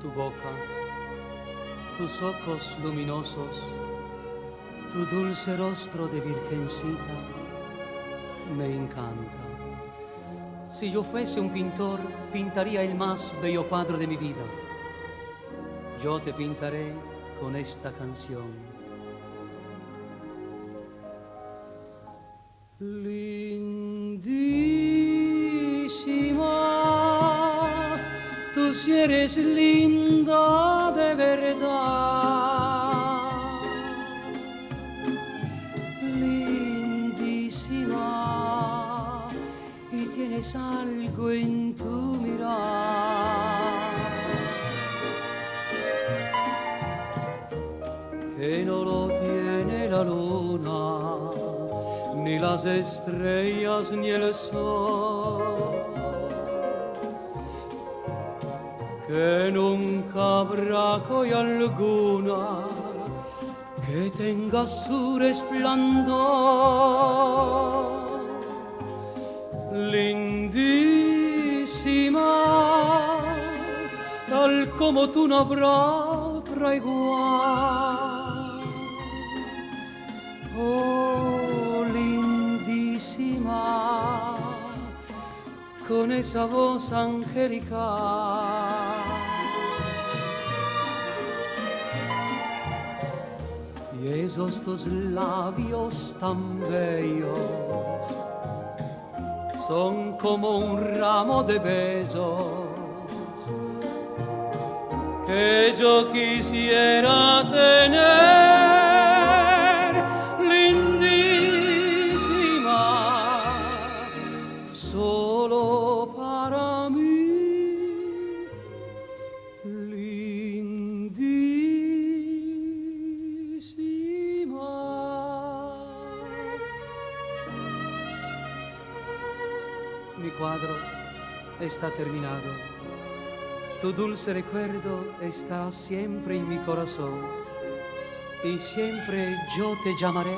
Tu boca, tus ojos luminosos, tu dulce rostro de virgencita me encanta. Si yo fuese un pintor, pintaría el más bello cuadro de mi vida. Yo te pintaré con esta canción. Lindísima, tú si eres linda de verdad. Lindísima, y tienes algo en tu mirar que no lo tiene la luna, ni las estrellas, ni el sol, que nunca habrá joya alguna que tenga su resplandor. Lindísima, tal como tú no habrá otra igual. Oh, lindísima, con esa voz angelical. Y esos tus labios tan bellos son como un ramo de besos que yo quisiera tener. Lindísima, solo para mí. Lindísima. Mi cuadro está terminado. Tu dulce recuerdo estará siempre en mi corazón y siempre yo te llamaré